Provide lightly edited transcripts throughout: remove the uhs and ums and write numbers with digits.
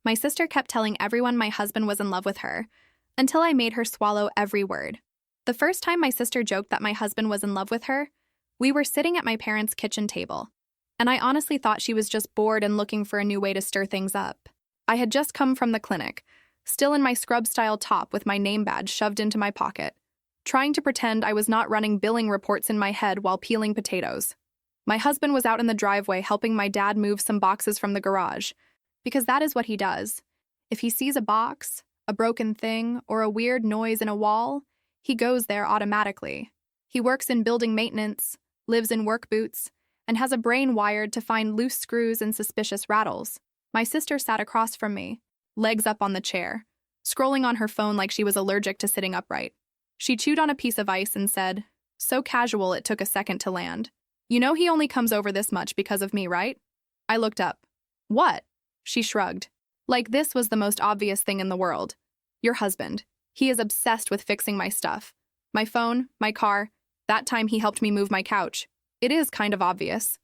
My sister kept telling everyone my husband was in love with her, until I made her swallow every word. The first time my sister joked that my husband was in love with her, we were sitting at my parents' kitchen table, and I honestly thought she was just bored and looking for a new way to stir things up. I had just come from the clinic, still in my scrub-style top with my name badge shoved into my pocket, trying to pretend I was not running billing reports in my head while peeling potatoes. My husband was out in the driveway helping my dad move some boxes from the garage, because that is what he does. If he sees a box, a broken thing, or a weird noise in a wall, he goes there automatically. He works in building maintenance, lives in work boots, and has a brain wired to find loose screws and suspicious rattles. My sister sat across from me, legs up on the chair, scrolling on her phone like she was allergic to sitting upright. She chewed on a piece of ice and said, so casual it took a second to land, "You know he only comes over this much because of me, right?" I looked up. "What?" She shrugged. Like this was the most obvious thing in the world. "Your husband. He is obsessed with fixing my stuff. My phone, my car. That time he helped me move my couch. It is kind of obvious."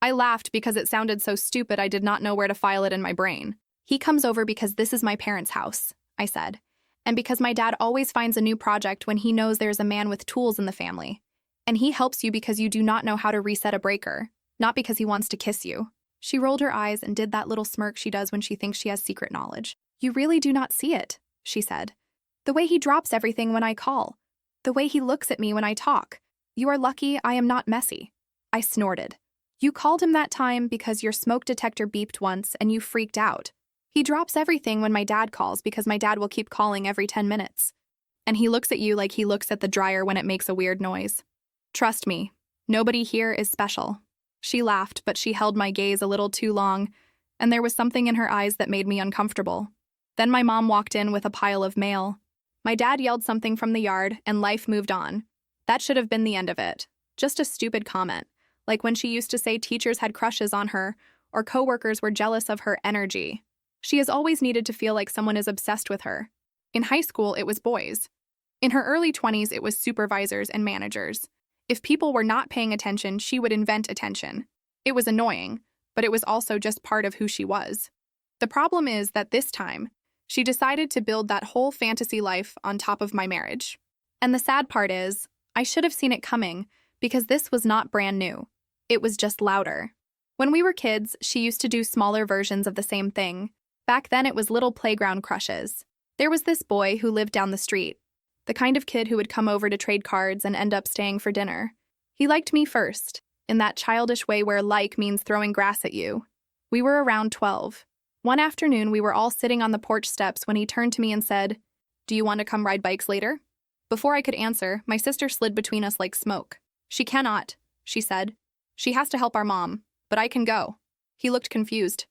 I laughed because it sounded so stupid I did not know where to file it in my brain. "He comes over because this is my parents' house," I said. "And because my dad always finds a new project when he knows there's a man with tools in the family. And he helps you because you do not know how to reset a breaker, not because he wants to kiss you." She rolled her eyes and did that little smirk she does when she thinks she has secret knowledge. "You really do not see it," she said. "The way he drops everything when I call. The way he looks at me when I talk. You are lucky I am not messy." I snorted. "You called him that time because your smoke detector beeped once and you freaked out. He drops everything when my dad calls because my dad will keep calling every 10 minutes. And he looks at you like he looks at the dryer when it makes a weird noise. Trust me, nobody here is special." She laughed, but she held my gaze a little too long, and there was something in her eyes that made me uncomfortable. Then my mom walked in with a pile of mail. My dad yelled something from the yard, and life moved on. That should have been the end of it. Just a stupid comment, like when she used to say teachers had crushes on her, or coworkers were jealous of her energy. She has always needed to feel like someone is obsessed with her. In high school, it was boys. In her early 20s, it was supervisors and managers. If people were not paying attention, she would invent attention. It was annoying, but it was also just part of who she was. The problem is that this time, she decided to build that whole fantasy life on top of my marriage. And the sad part is, I should have seen it coming, because this was not brand new. It was just louder. When we were kids, she used to do smaller versions of the same thing. Back then, it was little playground crushes. There was this boy who lived down the street. The kind of kid who would come over to trade cards and end up staying for dinner. He liked me first, in that childish way where like means throwing grass at you. We were around 12. One afternoon, we were all sitting on the porch steps when he turned to me and said, "Do you want to come ride bikes later?" Before I could answer, my sister slid between us like smoke. "She cannot," she said. "She has to help our mom, but I can go." He looked confused.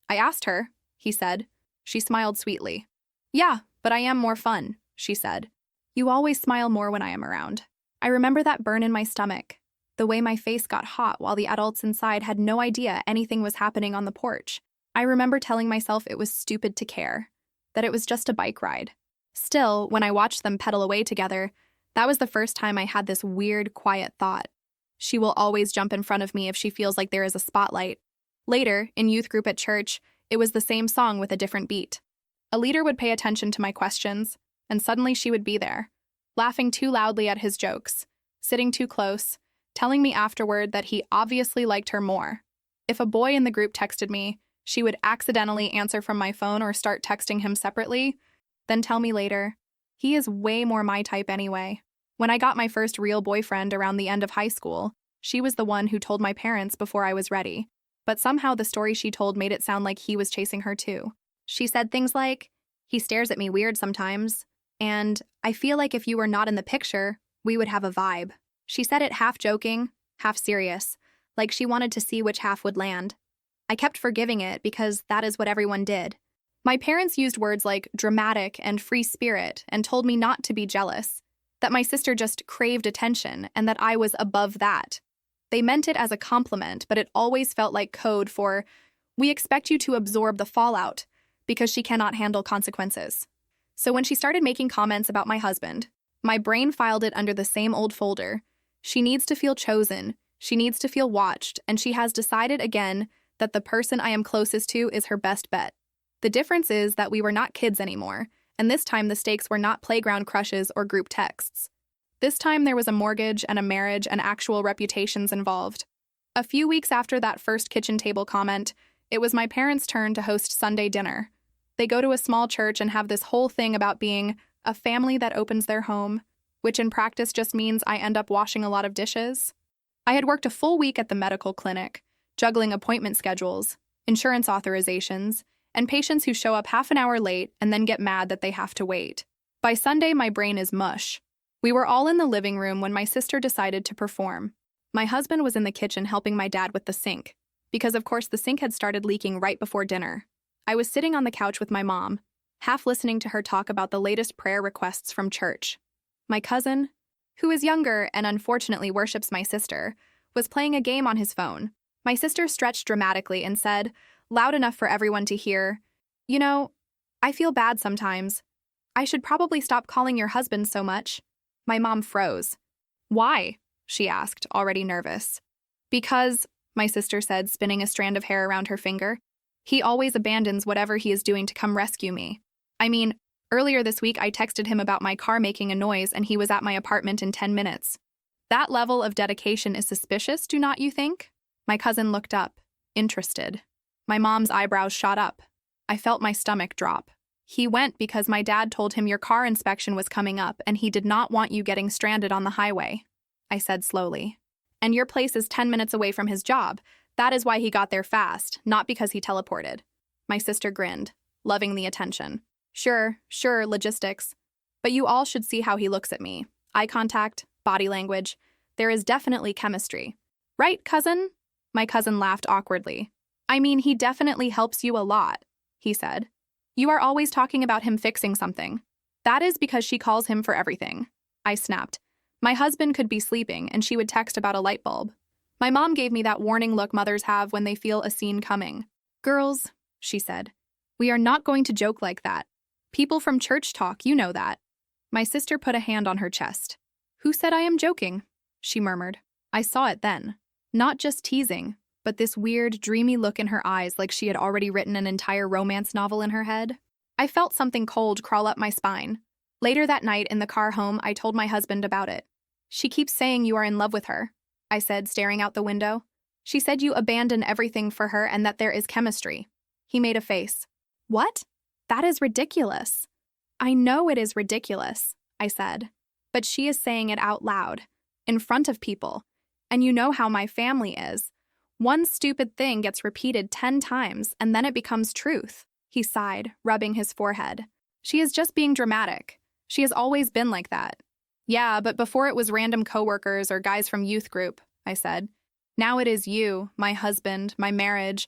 "I asked her," he said. She smiled sweetly. "Yeah, but I am more fun," she said. "You always smile more when I am around." I remember that burn in my stomach, the way my face got hot while the adults inside had no idea anything was happening on the porch. I remember telling myself it was stupid to care, that it was just a bike ride. Still, when I watched them pedal away together, that was the first time I had this weird, quiet thought. She will always jump in front of me if she feels like there is a spotlight. Later, in youth group at church, it was the same song with a different beat. A leader would pay attention to my questions, and suddenly she would be there, laughing too loudly at his jokes, sitting too close, telling me afterward that he obviously liked her more. If a boy in the group texted me, she would accidentally answer from my phone or start texting him separately, then tell me later, "He is way more my type anyway." When I got my first real boyfriend around the end of high school, she was the one who told my parents before I was ready. But somehow the story she told made it sound like he was chasing her too. She said things like, "He stares at me weird sometimes," and "I feel like if you were not in the picture, we would have a vibe." She said it half joking, half serious, like she wanted to see which half would land. I kept forgiving it because that is what everyone did. My parents used words like dramatic and free spirit and told me not to be jealous, that my sister just craved attention and that I was above that. They meant it as a compliment, but it always felt like code for, "We expect you to absorb the fallout," because she cannot handle consequences. So when she started making comments about my husband, my brain filed it under the same old folder. She needs to feel chosen, she needs to feel watched, and she has decided again that the person I am closest to is her best bet. The difference is that we were not kids anymore, and this time the stakes were not playground crushes or group texts. This time there was a mortgage and a marriage and actual reputations involved. A few weeks after that first kitchen table comment, it was my parents' turn to host Sunday dinner. They go to a small church and have this whole thing about being a family that opens their home, which in practice just means I end up washing a lot of dishes. I had worked a full week at the medical clinic, juggling appointment schedules, insurance authorizations, and patients who show up half an hour late and then get mad that they have to wait. By Sunday, my brain is mush. We were all in the living room when my sister decided to perform. My husband was in the kitchen helping my dad with the sink, because of course the sink had started leaking right before dinner. I was sitting on the couch with my mom, half listening to her talk about the latest prayer requests from church. My cousin, who is younger and unfortunately worships my sister, was playing a game on his phone. My sister stretched dramatically and said, loud enough for everyone to hear, "You know, I feel bad sometimes. I should probably stop calling your husband so much." My mom froze. "Why?" she asked, already nervous. "Because," my sister said, spinning a strand of hair around her finger, "he always abandons whatever he is doing to come rescue me. I mean, earlier this week I texted him about my car making a noise and he was at my apartment in 10 minutes. That level of dedication is suspicious, do not you think?" My cousin looked up, interested. My mom's eyebrows shot up. I felt my stomach drop. "He went because my dad told him your car inspection was coming up and he did not want you getting stranded on the highway," I said slowly. "And your place is 10 minutes away from his job. That is why he got there fast, not because he teleported." My sister grinned, loving the attention. Sure, logistics. But you all should see how he looks at me. Eye contact, body language. There is definitely chemistry. Right, cousin?" My cousin laughed awkwardly. "I mean, he definitely helps you a lot," he said. "You are always talking about him fixing something." "That is because she calls him for everything," I snapped. My husband could be sleeping and she would text about a light bulb. My mom gave me that warning look mothers have when they feel a scene coming. "Girls," she said, "we are not going to joke like that. People from church talk, you know that." My sister put a hand on her chest. "Who said I am joking?" she murmured. I saw it then. Not just teasing, but this weird, dreamy look in her eyes like she had already written an entire romance novel in her head. I felt something cold crawl up my spine. Later that night in the car home, I told my husband about it. "She keeps saying you are in love with her," I said, staring out the window. "She said you abandon everything for her and that there is chemistry." He made a face. "What? That is ridiculous." "I know it is ridiculous," I said. "But she is saying it out loud, in front of people. And you know how my family is. One stupid thing gets repeated 10 times and then it becomes truth." He sighed, rubbing his forehead. "She is just being dramatic. She has always been like that." "Yeah, but before it was random coworkers or guys from youth group," I said. "Now it is you, my husband, my marriage.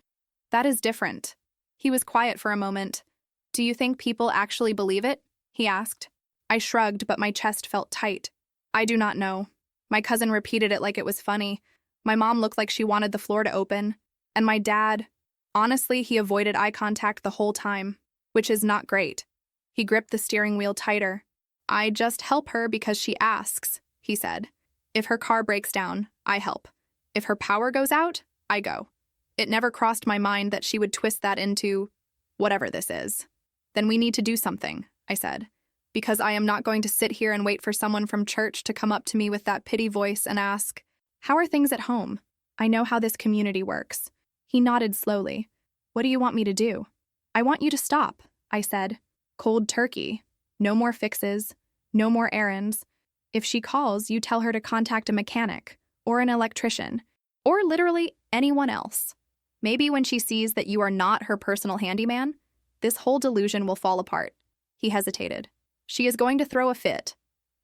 That is different." He was quiet for a moment. "Do you think people actually believe it?" he asked. I shrugged, but my chest felt tight. "I do not know." My cousin repeated it like it was funny. My mom looked like she wanted the floor to open. And my dad, honestly, he avoided eye contact the whole time, which is not great. He gripped the steering wheel tighter. "I just help her because she asks," he said. "If her car breaks down, I help. If her power goes out, I go." It never crossed my mind that she would twist that into whatever this is. "Then we need to do something," I said, "because I am not going to sit here and wait for someone from church to come up to me with that pity voice and ask, 'How are things at home? I know how this community works.'" He nodded slowly. "What do you want me to do?" "I want you to stop," I said. "Cold turkey. No more fixes. No more errands. If she calls, you tell her to contact a mechanic, or an electrician, or literally anyone else. Maybe when she sees that you are not her personal handyman, this whole delusion will fall apart." He hesitated. "She is going to throw a fit."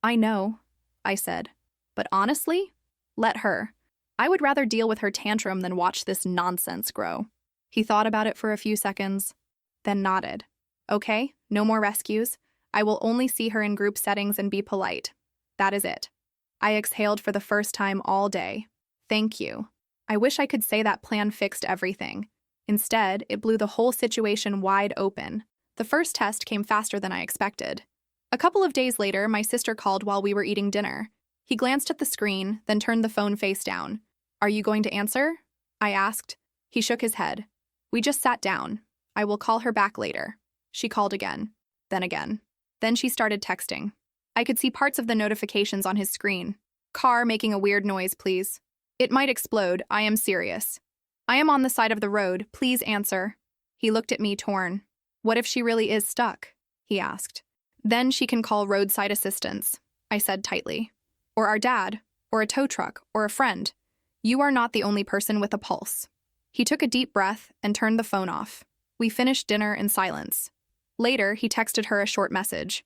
"I know," I said. "But honestly, let her. I would rather deal with her tantrum than watch this nonsense grow." He thought about it for a few seconds, then nodded. "Okay, no more rescues. I will only see her in group settings and be polite. That is it." I exhaled for the first time all day. Thank you. I wish I could say that plan fixed everything. Instead, it blew the whole situation wide open. The first test came faster than I expected. A couple of days later, my sister called while we were eating dinner. He glanced at the screen, then turned the phone face down. "Are you going to answer?" I asked. He shook his head. "We just sat down," I will call her back later. She called again. Then again. Then she started texting. I could see parts of the notifications on his screen. Car making a weird noise, please. It might explode. I am serious. I am on the side of the road. Please answer. He looked at me, torn. What if she really is stuck? He asked. Then she can call roadside assistance, I said tightly. Or our dad, or a tow truck, or a friend. You are not the only person with a pulse. He took a deep breath and turned the phone off. We finished dinner in silence. Later, he texted her a short message.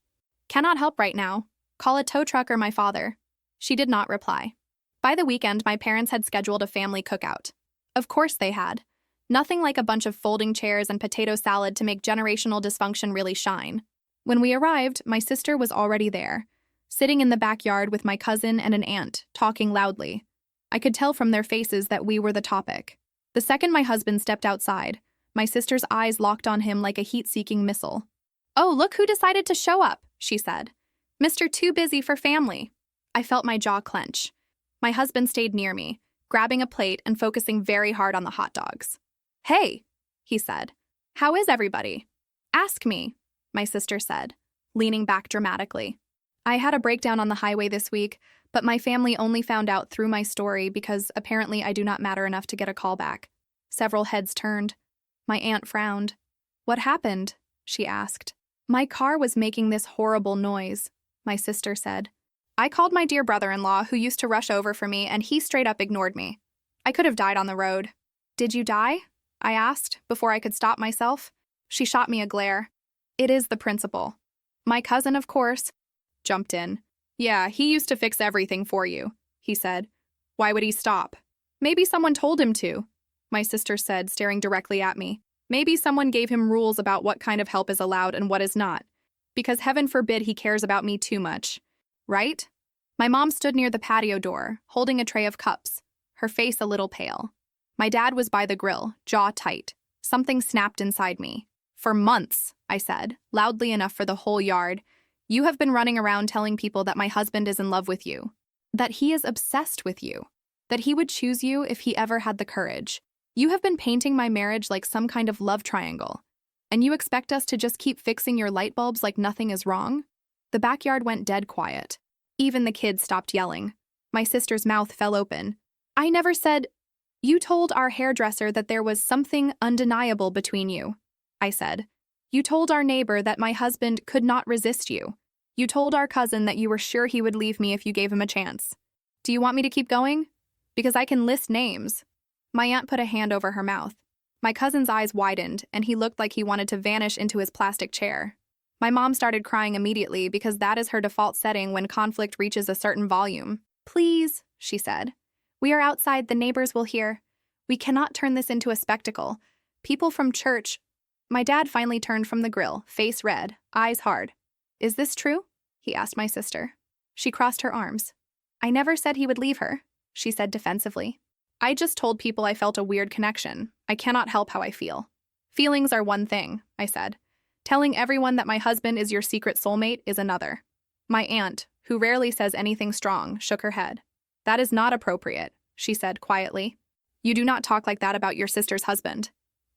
Cannot help right now. Call a tow truck or my father. She did not reply. By the weekend, my parents had scheduled a family cookout. Of course they had. Nothing like a bunch of folding chairs and potato salad to make generational dysfunction really shine. When we arrived, my sister was already there, sitting in the backyard with my cousin and an aunt, talking loudly. I could tell from their faces that we were the topic. The second my husband stepped outside, my sister's eyes locked on him like a heat-seeking missile. Oh, look who decided to show up, she said. Mr. Too Busy for Family. I felt my jaw clench. My husband stayed near me, grabbing a plate and focusing very hard on the hot dogs. Hey, he said. How is everybody? Ask me, my sister said, leaning back dramatically. I had a breakdown on the highway this week, but my family only found out through my story because apparently I do not matter enough to get a call back. Several heads turned. My aunt frowned. What happened? She asked. My car was making this horrible noise, my sister said. I called my dear brother-in-law who used to rush over for me and he straight up ignored me. I could have died on the road. Did you die? I asked before I could stop myself. She shot me a glare. It is the principal. My cousin, of course, jumped in. Yeah, he used to fix everything for you, he said. Why would he stop? Maybe someone told him to, my sister said, staring directly at me. Maybe someone gave him rules about what kind of help is allowed and what is not. Because heaven forbid he cares about me too much. Right? My mom stood near the patio door, holding a tray of cups, her face a little pale. My dad was by the grill, jaw tight. Something snapped inside me. For months, I said, loudly enough for the whole yard, you have been running around telling people that my husband is in love with you, that he is obsessed with you, that he would choose you if he ever had the courage. You have been painting my marriage like some kind of love triangle, and you expect us to just keep fixing your light bulbs like nothing is wrong? The backyard went dead quiet. Even the kids stopped yelling. My sister's mouth fell open. I never said, you told our hairdresser that there was something undeniable between you, I said. You told our neighbor that my husband could not resist you. You told our cousin that you were sure he would leave me if you gave him a chance. Do you want me to keep going? Because I can list names. My aunt put a hand over her mouth. My cousin's eyes widened, and he looked like he wanted to vanish into his plastic chair. My mom started crying immediately because that is her default setting when conflict reaches a certain volume. Please, she said. We are outside, the neighbors will hear. We cannot turn this into a spectacle. People from church. My dad finally turned from the grill, face red, eyes hard. Is this true? He asked my sister. She crossed her arms. I never said he would leave her, she said defensively. I just told people I felt a weird connection. I cannot help how I feel. Feelings are one thing, I said. Telling everyone that my husband is your secret soulmate is another. My aunt, who rarely says anything strong, shook her head. That is not appropriate, she said quietly. You do not talk like that about your sister's husband.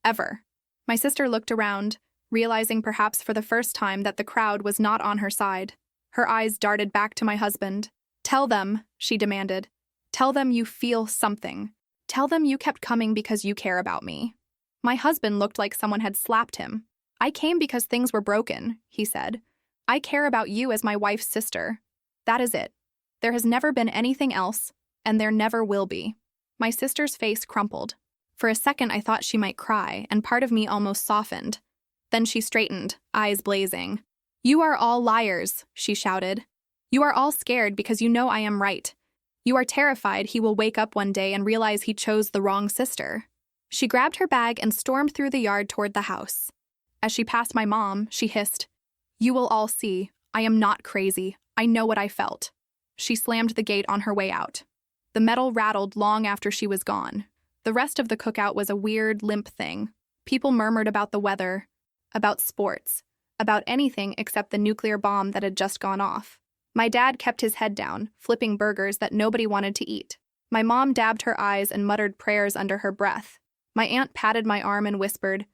Ever. My sister looked around, realizing perhaps for the first time that the crowd was not on her side. Her eyes darted back to my husband. Tell them, she demanded. Tell them you feel something. Tell them you kept coming because you care about me. My husband looked like someone had slapped him. I came because things were broken, he said. I care about you as my wife's sister. That is it. There has never been anything else, and there never will be. My sister's face crumpled. For a second, I thought she might cry, and part of me almost softened. Then she straightened, eyes blazing. You are all liars, she shouted. You are all scared because you know I am right. You are terrified he will wake up one day and realize he chose the wrong sister. She grabbed her bag and stormed through the yard toward the house. As she passed my mom, she hissed, You will all see. I am not crazy. I know what I felt. She slammed the gate on her way out. The metal rattled long after she was gone. The rest of the cookout was a weird, limp thing. People murmured about the weather, about sports, about anything except the nuclear bomb that had just gone off. My dad kept his head down, flipping burgers that nobody wanted to eat. My mom dabbed her eyes and muttered prayers under her breath. My aunt patted my arm and whispered,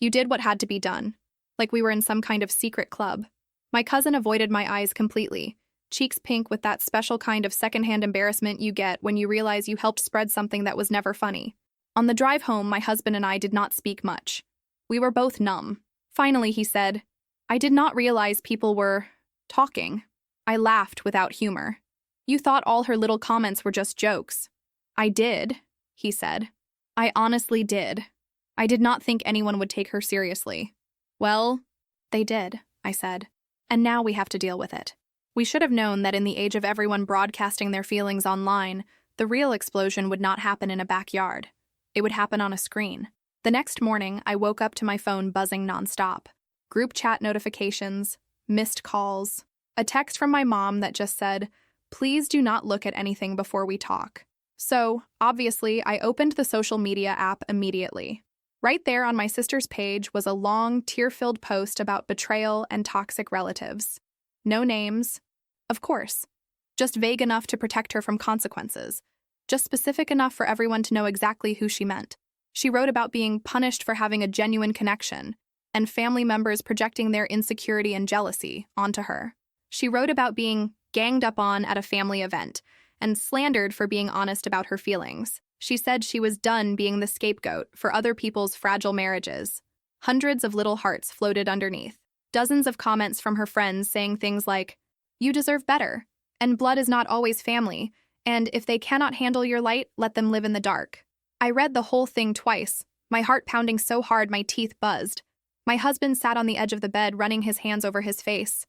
You did what had to be done, like we were in some kind of secret club. My cousin avoided my eyes completely, cheeks pink with that special kind of secondhand embarrassment you get when you realize you helped spread something that was never funny. On the drive home, my husband and I did not speak much. We were both numb. Finally, he said, "I did not realize people were talking." I laughed without humor. "You thought all her little comments were just jokes." "I did," he said. "I honestly did. I did not think anyone would take her seriously." "Well, they did," I said. "And now we have to deal with it." We should have known that in the age of everyone broadcasting their feelings online, the real explosion would not happen in a backyard. It would happen on a screen. The next morning, I woke up to my phone buzzing nonstop. Group chat notifications, missed calls, a text from my mom that just said, "Please do not look at anything before we talk." So, obviously, I opened the social media app immediately. Right there on my sister's page was a long, tear-filled post about betrayal and toxic relatives. No names, of course. Just vague enough to protect her from consequences. Just specific enough for everyone to know exactly who she meant. She wrote about being punished for having a genuine connection, and family members projecting their insecurity and jealousy onto her. She wrote about being ganged up on at a family event, and slandered for being honest about her feelings. She said she was done being the scapegoat for other people's fragile marriages. Hundreds of little hearts floated underneath. Dozens of comments from her friends saying things like, "You deserve better," and "Blood is not always family," and "If they cannot handle your light, let them live in the dark." I read the whole thing twice, my heart pounding so hard my teeth buzzed. My husband sat on the edge of the bed, running his hands over his face.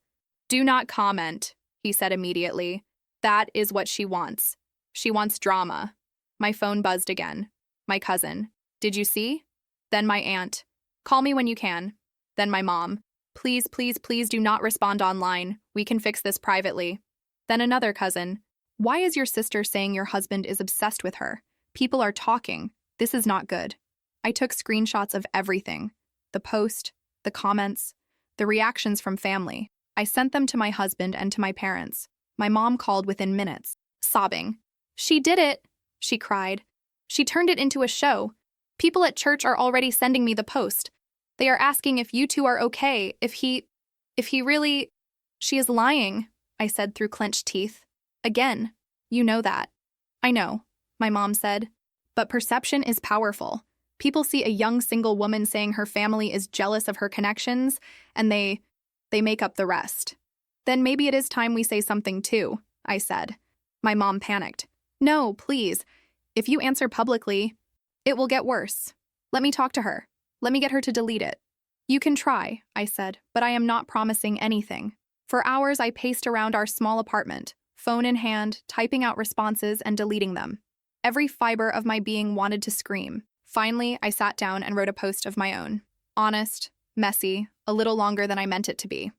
"Do not comment," he said immediately. "That is what she wants. She wants drama." My phone buzzed again. My cousin. "Did you see?" Then my aunt. "Call me when you can." Then my mom. "Please, please, please do not respond online. We can fix this privately." Then another cousin. "Why is your sister saying your husband is obsessed with her? People are talking. This is not good." I took screenshots of everything. The post, the comments, the reactions from family. I sent them to my husband and to my parents. My mom called within minutes, sobbing. "She did it," she cried. "She turned it into a show. People at church are already sending me the post. They are asking if you two are okay, if he really—" "She is lying," I said through clenched teeth. "Again, you know that." "I know," my mom said. "But perception is powerful. People see a young single woman saying her family is jealous of her connections, and they make up the rest." "Then maybe it is time we say something too," I said. My mom panicked. "No, please. If you answer publicly, it will get worse. Let me talk to her. Let me get her to delete it." "You can try," I said, "but I am not promising anything." For hours, I paced around our small apartment, phone in hand, typing out responses and deleting them. Every fiber of my being wanted to scream. Finally, I sat down and wrote a post of my own. Honest, messy, a little longer than I meant it to be.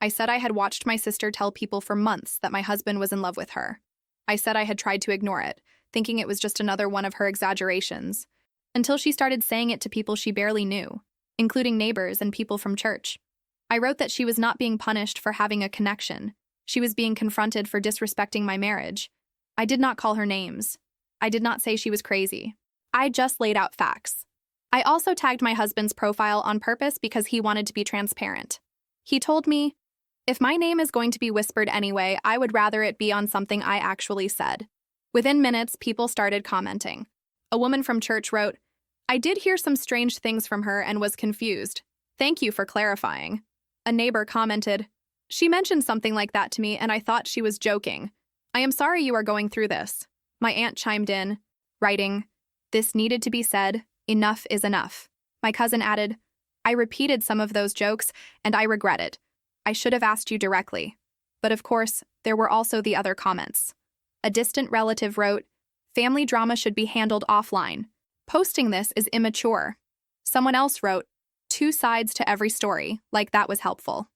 I said I had watched my sister tell people for months that my husband was in love with her. I said I had tried to ignore it, thinking it was just another one of her exaggerations, until she started saying it to people she barely knew, including neighbors and people from church. I wrote that she was not being punished for having a connection. She was being confronted for disrespecting my marriage. I did not call her names. I did not say she was crazy. I just laid out facts. I also tagged my husband's profile on purpose because he wanted to be transparent. He told me, "If my name is going to be whispered anyway, I would rather it be on something I actually said." Within minutes, people started commenting. A woman from church wrote, "I did hear some strange things from her and was confused. Thank you for clarifying." A neighbor commented, "She mentioned something like that to me and I thought she was joking. I am sorry you are going through this." My aunt chimed in, writing, "This needed to be said. Enough is enough." My cousin added, "I repeated some of those jokes and I regret it. I should have asked you directly." But of course, there were also the other comments. A distant relative wrote, "Family drama should be handled offline. Posting this is immature." Someone else wrote, "Two sides to every story," like that was helpful.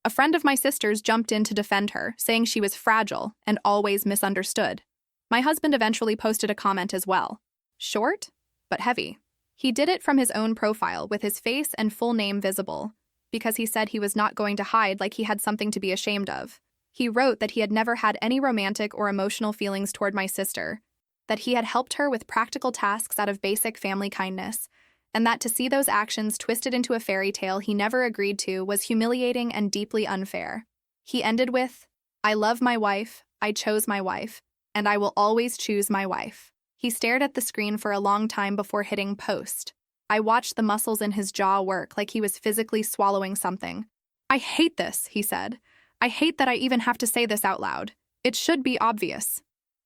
A friend of my sister's jumped in to defend her, saying she was fragile and always misunderstood. My husband eventually posted a comment as well. Short, but heavy. He did it from his own profile with his face and full name visible, because he said he was not going to hide like he had something to be ashamed of. He wrote that he had never had any romantic or emotional feelings toward my sister, that he had helped her with practical tasks out of basic family kindness, and that to see those actions twisted into a fairy tale he never agreed to was humiliating and deeply unfair. He ended with, "I love my wife, I chose my wife, and I will always choose my wife." He stared at the screen for a long time before hitting post. I watched the muscles in his jaw work like he was physically swallowing something. "I hate this," he said. "I hate that I even have to say this out loud. It should be obvious."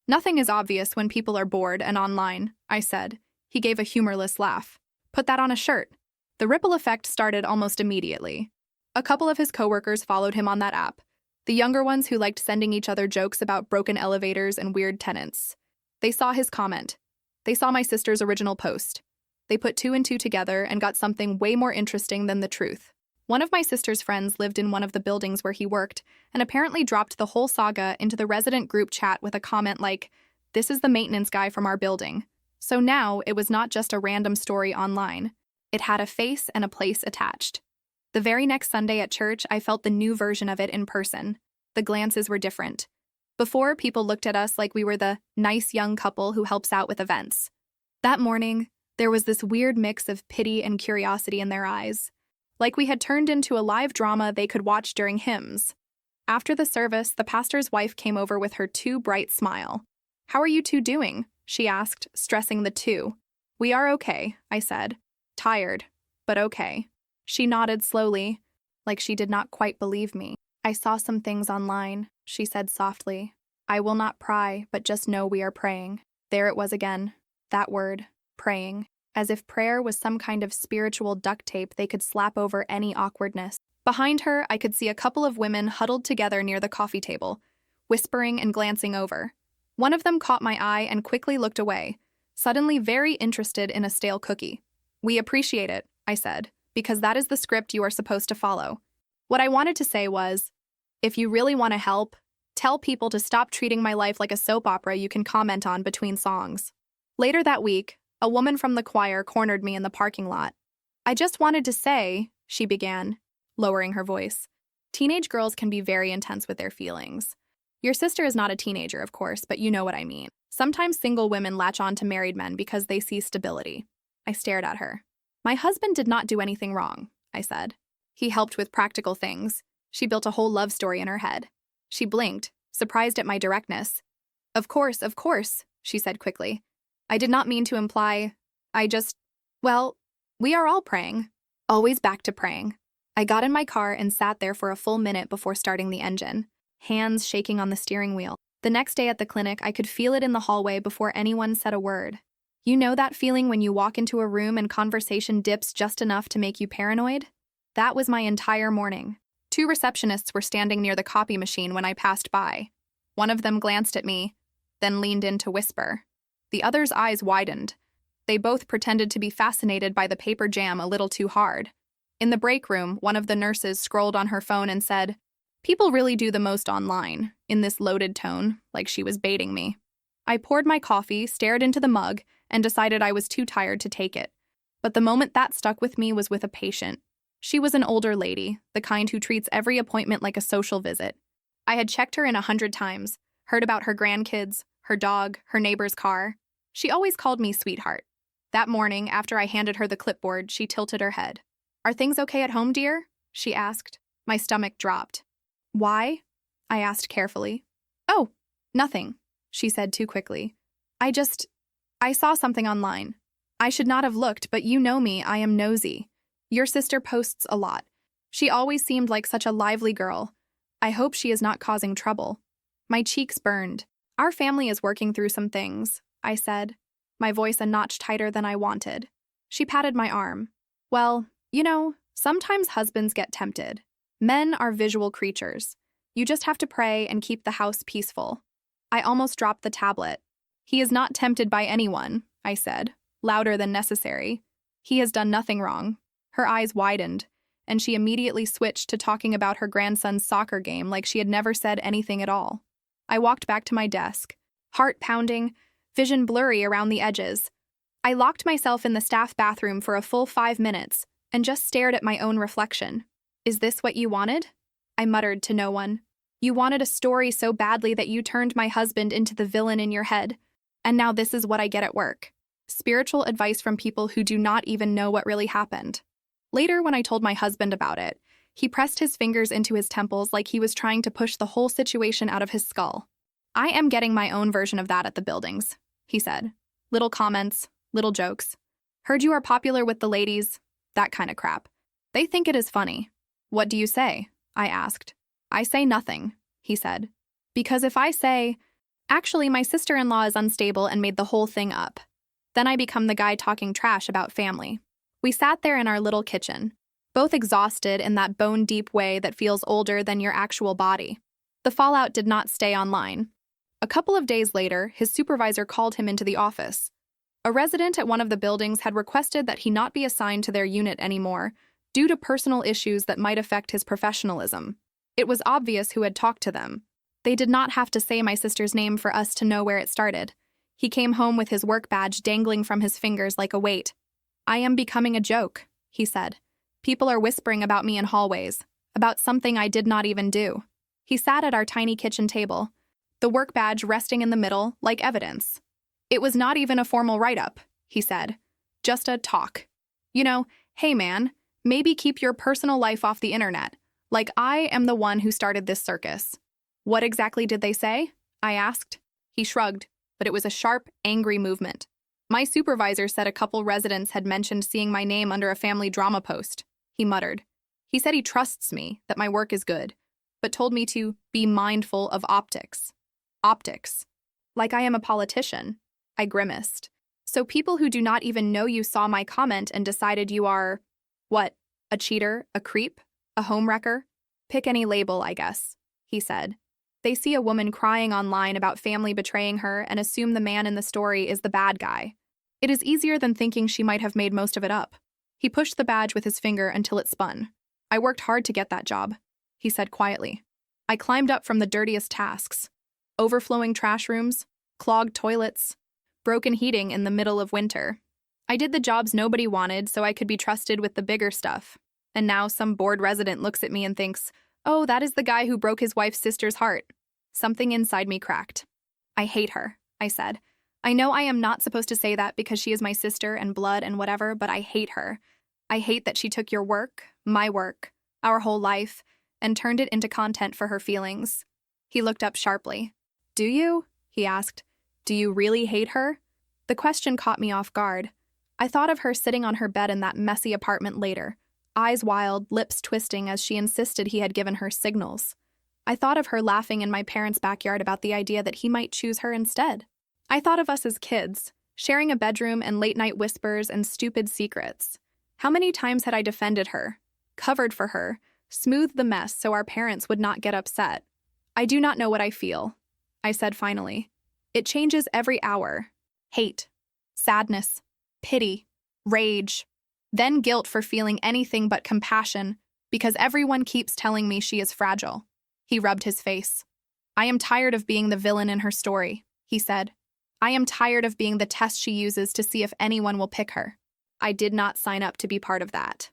"Nothing is obvious when people are bored and online," I said. He gave a humorless laugh. "Put that on a shirt." The ripple effect started almost immediately. A couple of his coworkers followed him on that app, the younger ones who liked sending each other jokes about broken elevators and weird tenants. They saw his comment. They saw my sister's original post. They put two and two together and got something way more interesting than the truth. One of my sister's friends lived in one of the buildings where he worked and apparently dropped the whole saga into the resident group chat with a comment like, "This is the maintenance guy from our building." So now it was not just a random story online. It had a face and a place attached. The very next Sunday at church, I felt the new version of it in person. The glances were different. Before, people looked at us like we were the nice young couple who helps out with events. That morning, there was this weird mix of pity and curiosity in their eyes, like we had turned into a live drama they could watch during hymns. After the service, the pastor's wife came over with her too bright smile. "How are you two doing?" she asked, stressing the two. "We are okay," I said. "Tired, but okay." She nodded slowly, like she did not quite believe me. "I saw some things online," she said softly. "I will not pry, but just know we are praying." There it was again, that word, praying, as if prayer was some kind of spiritual duct tape they could slap over any awkwardness. Behind her, I could see a couple of women huddled together near the coffee table, whispering and glancing over. One of them caught my eye and quickly looked away, suddenly very interested in a stale cookie. "We appreciate it," I said, "because that is the script you are supposed to follow." What I wanted to say was, if you really want to help, tell people to stop treating my life like a soap opera you can comment on between songs. Later that week, a woman from the choir cornered me in the parking lot. "I just wanted to say," she began, lowering her voice. Teenage girls can be very intense with their feelings. Your sister is not a teenager, of course, but you know what I mean. Sometimes single women latch on to married men because they see stability. I stared at her. "My husband did not do anything wrong," I said. "He helped with practical things." She built a whole love story in her head. She blinked, surprised at my directness. Of course," she said quickly. "I did not mean to imply. Well, we are all praying. Always back to praying." I got in my car and sat there for a full minute before starting the engine, hands shaking on the steering wheel. The next day at the clinic, I could feel it in the hallway before anyone said a word. You know that feeling when you walk into a room and conversation dips just enough to make you paranoid? That was my entire morning. Two receptionists were standing near the copy machine when I passed by. One of them glanced at me, then leaned in to whisper. The other's eyes widened. They both pretended to be fascinated by the paper jam a little too hard. In the break room, one of the nurses scrolled on her phone and said, "People really do the most online," in this loaded tone, like she was baiting me. I poured my coffee, stared into the mug, and decided I was too tired to take it. But the moment that stuck with me was with a patient. She was an older lady, the kind who treats every appointment like a social visit. I had checked her in 100 times, heard about her grandkids, her dog, her neighbor's car. She always called me sweetheart. That morning, after I handed her the clipboard, she tilted her head. "Are things okay at home, dear?" she asked. My stomach dropped. "Why?" I asked carefully. "Oh, nothing," she said too quickly. I saw something online. I should not have looked, but you know me, I am nosy. Your sister posts a lot. She always seemed like such a lively girl. I hope she is not causing trouble." My cheeks burned. "Our family is working through some things," I said, my voice a notch tighter than I wanted. She patted my arm. "Well, you know, sometimes husbands get tempted. Men are visual creatures. You just have to pray and keep the house peaceful." I almost dropped the tablet. "He is not tempted by anyone," I said, louder than necessary. "He has done nothing wrong." Her eyes widened, and she immediately switched to talking about her grandson's soccer game like she had never said anything at all. I walked back to my desk, heart pounding, vision blurry around the edges. I locked myself in the staff bathroom for a full 5 minutes and just stared at my own reflection. "Is this what you wanted?" I muttered to no one. "You wanted a story so badly that you turned my husband into the villain in your head, and now this is what I get at work." Spiritual advice from people who do not even know what really happened. Later, when I told my husband about it, he pressed his fingers into his temples like he was trying to push the whole situation out of his skull. I am getting my own version of that at the buildings, he said. Little comments, little jokes. Heard you are popular with the ladies, that kind of crap. They think it is funny. What do you say? I asked. I say nothing, he said. Because if I say, actually, my sister-in-law is unstable and made the whole thing up, then I become the guy talking trash about family. We sat there in our little kitchen, both exhausted in that bone-deep way that feels older than your actual body. The fallout did not stay online. A couple of days later, his supervisor called him into the office. A resident at one of the buildings had requested that he not be assigned to their unit anymore due to personal issues that might affect his professionalism. It was obvious who had talked to them. They did not have to say my sister's name for us to know where it started. He came home with his work badge dangling from his fingers like a weight. I am becoming a joke, he said. People are whispering about me in hallways, about something I did not even do. He sat at our tiny kitchen table, the work badge resting in the middle like evidence. It was not even a formal write-up, he said. Just a talk. You know, hey man, maybe keep your personal life off the internet. Like I am the one who started this circus. What exactly did they say? I asked. He shrugged, but it was a sharp, angry movement. My supervisor said a couple residents had mentioned seeing my name under a family drama post, he muttered. He said he trusts me, that my work is good, but told me to be mindful of optics. Optics. Like I am a politician. I grimaced. So people who do not even know you saw my comment and decided you are, what, a cheater, a creep, a homewrecker? Pick any label, I guess, he said. They see a woman crying online about family betraying her and assume the man in the story is the bad guy. It is easier than thinking she might have made most of it up. He pushed the badge with his finger until it spun. I worked hard to get that job, he said quietly. I climbed up from the dirtiest tasks. Overflowing trash rooms, clogged toilets, broken heating in the middle of winter. I did the jobs nobody wanted so I could be trusted with the bigger stuff. And now some bored resident looks at me and thinks, oh, that is the guy who broke his wife's sister's heart. Something inside me cracked. I hate her, I said. I know I am not supposed to say that because she is my sister and blood and whatever, but I hate her. I hate that she took your work, my work, our whole life, and turned it into content for her feelings. He looked up sharply. Do you? He asked. Do you really hate her? The question caught me off guard. I thought of her sitting on her bed in that messy apartment later, eyes wild, lips twisting as she insisted he had given her signals. I thought of her laughing in my parents' backyard about the idea that he might choose her instead. I thought of us as kids, sharing a bedroom and late-night whispers and stupid secrets. How many times had I defended her, covered for her, smoothed the mess so our parents would not get upset? I do not know what I feel, I said finally. It changes every hour. Hate, sadness, pity, rage, then guilt for feeling anything but compassion because everyone keeps telling me she is fragile. He rubbed his face. I am tired of being the villain in her story, he said. I am tired of being the test she uses to see if anyone will pick her. I did not sign up to be part of that.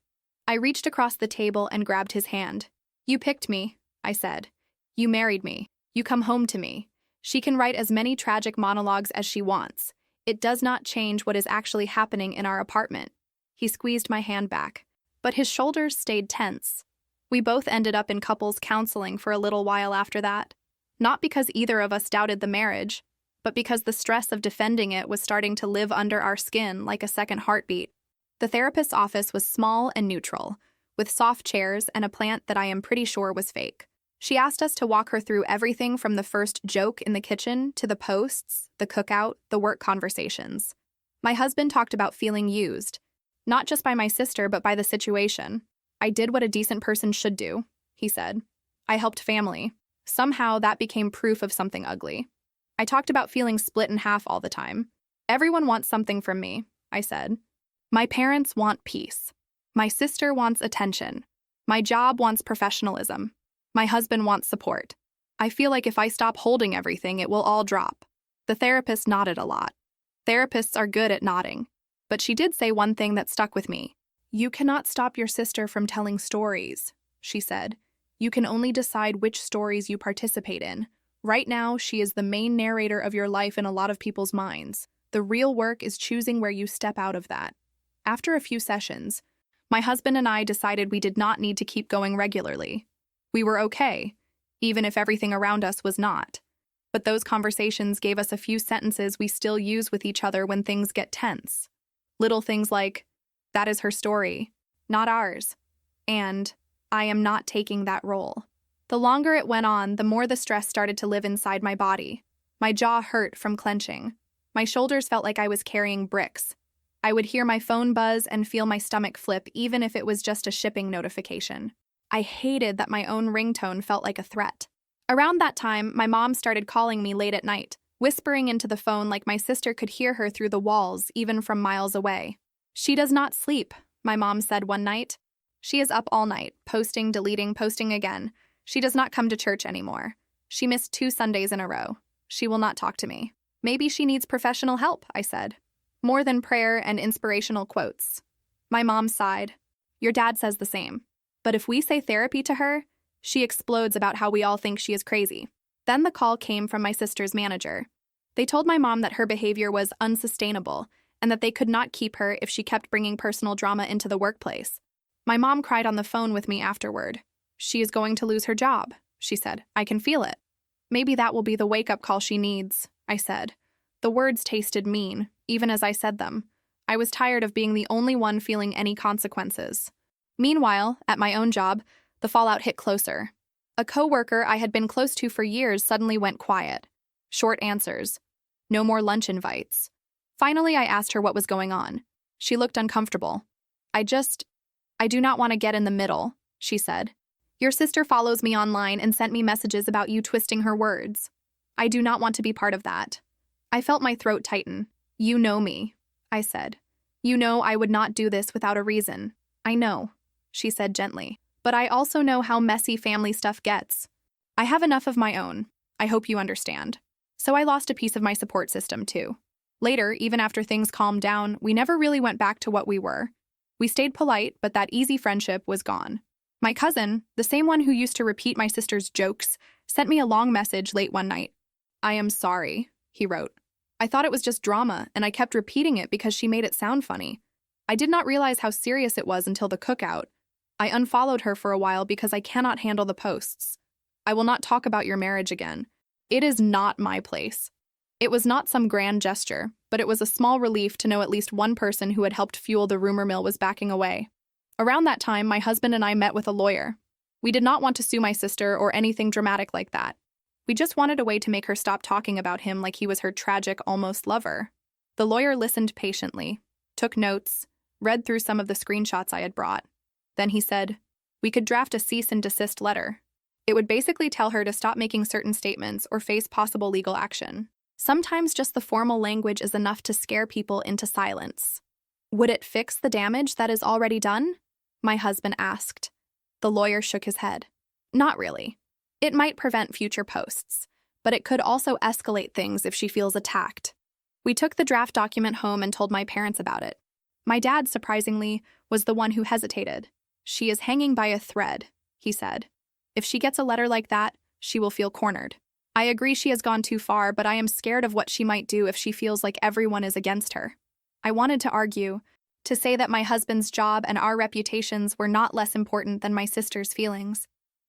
I reached across the table and grabbed his hand. You picked me, I said. You married me. You come home to me. She can write as many tragic monologues as she wants. It does not change what is actually happening in our apartment. He squeezed my hand back, but his shoulders stayed tense. We both ended up in couples counseling for a little while after that. Not because either of us doubted the marriage, but because the stress of defending it was starting to live under our skin like a second heartbeat. The therapist's office was small and neutral, with soft chairs and a plant that I am pretty sure was fake. She asked us to walk her through everything from the first joke in the kitchen to the posts, the cookout, the work conversations. My husband talked about feeling used, not just by my sister, but by the situation. I did what a decent person should do, he said. I helped family. Somehow that became proof of something ugly. I talked about feeling split in half all the time. Everyone wants something from me, I said. My parents want peace. My sister wants attention. My job wants professionalism. My husband wants support. I feel like if I stop holding everything, it will all drop. The therapist nodded a lot. Therapists are good at nodding. But she did say one thing that stuck with me. You cannot stop your sister from telling stories, she said. You can only decide which stories you participate in. Right now, she is the main narrator of your life in a lot of people's minds. The real work is choosing where you step out of that. After a few sessions, my husband and I decided we did not need to keep going regularly. We were okay, even if everything around us was not. But those conversations gave us a few sentences we still use with each other when things get tense. Little things like, "That is her story, not ours," and "I am not taking that role." The longer it went on, the more the stress started to live inside my body. My jaw hurt from clenching. My shoulders felt like I was carrying bricks. I would hear my phone buzz and feel my stomach flip, even if it was just a shipping notification. I hated that my own ringtone felt like a threat. Around that time, my mom started calling me late at night, whispering into the phone like my sister could hear her through the walls, even from miles away. "She does not sleep," my mom said one night. "She is up all night, posting, deleting, posting again. She does not come to church anymore. She missed 2 Sundays in a row. She will not talk to me." "Maybe she needs professional help," I said. "More than prayer and inspirational quotes." My mom sighed. "Your dad says the same. But if we say therapy to her, she explodes about how we all think she is crazy." Then the call came from my sister's manager. They told my mom that her behavior was unsustainable and that they could not keep her if she kept bringing personal drama into the workplace. My mom cried on the phone with me afterward. "She is going to lose her job," she said. "I can feel it." "Maybe that will be the wake-up call she needs," I said. The words tasted mean, even as I said them. I was tired of being the only one feeling any consequences. Meanwhile, at my own job, the fallout hit closer. A coworker I had been close to for years suddenly went quiet. Short answers. No more lunch invites. Finally, I asked her what was going on. She looked uncomfortable. I do not want to get in the middle," she said. "Your sister follows me online and sent me messages about you twisting her words. I do not want to be part of that." I felt my throat tighten. "You know me," I said. "You know I would not do this without a reason." "I know," she said gently. "But I also know how messy family stuff gets. I have enough of my own. I hope you understand." So I lost a piece of my support system, too. Later, even after things calmed down, we never really went back to what we were. We stayed polite, but that easy friendship was gone. My cousin, the same one who used to repeat my sister's jokes, sent me a long message late one night. "I am sorry," he wrote. "I thought it was just drama, and I kept repeating it because she made it sound funny. I did not realize how serious it was until the cookout. I unfollowed her for a while because I cannot handle the posts. I will not talk about your marriage again. It is not my place." It was not some grand gesture, but it was a small relief to know at least one person who had helped fuel the rumor mill was backing away. Around that time, my husband and I met with a lawyer. We did not want to sue my sister or anything dramatic like that. We just wanted a way to make her stop talking about him like he was her tragic, almost lover. The lawyer listened patiently, took notes, read through some of the screenshots I had brought. Then he said, "We could draft a cease and desist letter. It would basically tell her to stop making certain statements or face possible legal action. Sometimes just the formal language is enough to scare people into silence." "Would it fix the damage that is already done?" my husband asked. The lawyer shook his head. "Not really. It might prevent future posts, but it could also escalate things if she feels attacked." We took the draft document home and told my parents about it. My dad, surprisingly, was the one who hesitated. "She is hanging by a thread," he said. "If she gets a letter like that, she will feel cornered. I agree she has gone too far, but I am scared of what she might do if she feels like everyone is against her." I wanted to argue, to say that my husband's job and our reputations were not less important than my sister's feelings.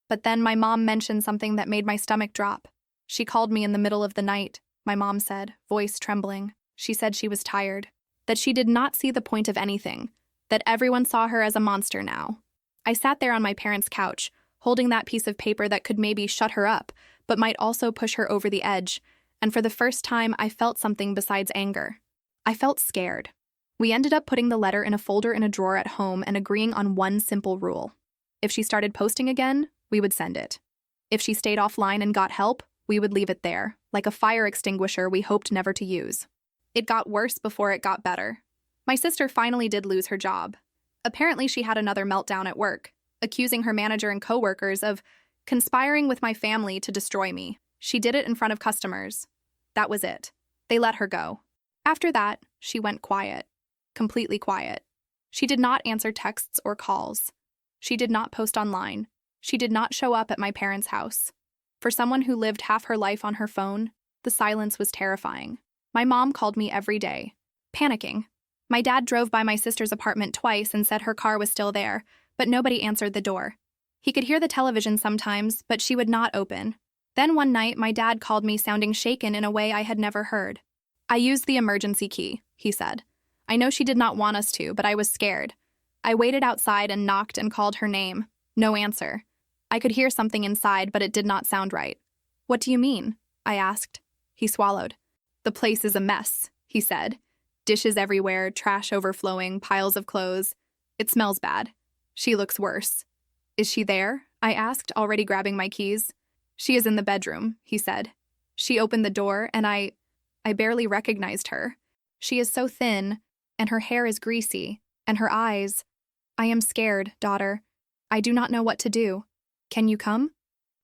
But then my mom mentioned something that made my stomach drop. "She called me in the middle of the night," my mom said, voice trembling. She said she was tired, that she did not see the point of anything, that everyone saw her as a monster now. I sat there on my parents' couch, holding that piece of paper that could maybe shut her up, but might also push her over the edge, and for the first time I felt something besides anger. I felt scared. We ended up putting the letter in a folder in a drawer at home and agreeing on one simple rule. If she started posting again, we would send it. If she stayed offline and got help, we would leave it there, like a fire extinguisher we hoped never to use. It got worse before it got better. My sister finally did lose her job. Apparently she had another meltdown at work, accusing her manager and coworkers of conspiring with my family to destroy me. She did it in front of customers. That was it. They let her go. After that, she went quiet. Completely quiet. She did not answer texts or calls. She did not post online. She did not show up at my parents' house. For someone who lived half her life on her phone, the silence was terrifying. My mom called me every day, panicking. My dad drove by my sister's apartment twice and said her car was still there, but nobody answered the door. He could hear the television sometimes, but she would not open. Then one night, my dad called me sounding shaken in a way I had never heard. "I used the emergency key," he said. "I know she did not want us to, but I was scared. I waited outside and knocked and called her name. No answer. I could hear something inside, but it did not sound right." "What do you mean?" I asked. He swallowed. "The place is a mess," he said. "Dishes everywhere, trash overflowing, piles of clothes. It smells bad. She looks worse." "Is she there?" I asked, already grabbing my keys. "She is in the bedroom," he said. She opened the door, and I barely recognized her. She is so thin, and her hair is greasy, and her eyes. "I am scared, daughter. I do not know what to do. Can you come?"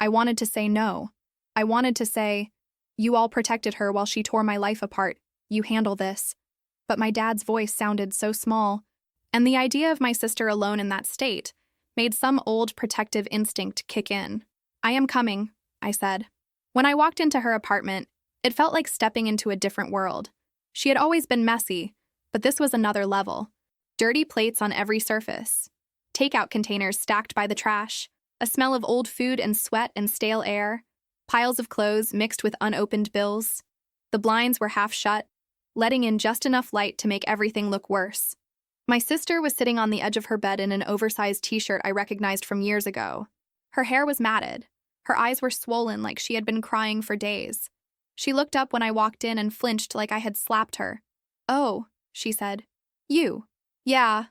I wanted to say no. I wanted to say, "You all protected her while she tore my life apart. You handle this." But my dad's voice sounded so small, and the idea of my sister alone in that state made some old protective instinct kick in. "I am coming," I said. When I walked into her apartment, it felt like stepping into a different world. She had always been messy, but this was another level. Dirty plates on every surface, takeout containers stacked by the trash, a smell of old food and sweat and stale air, piles of clothes mixed with unopened bills. The blinds were half shut, letting in just enough light to make everything look worse. My sister was sitting on the edge of her bed in an oversized t-shirt I recognized from years ago. Her hair was matted. Her eyes were swollen like she had been crying for days. She looked up when I walked in and flinched like I had slapped her. "Oh," she said. "You?" "Yeah,"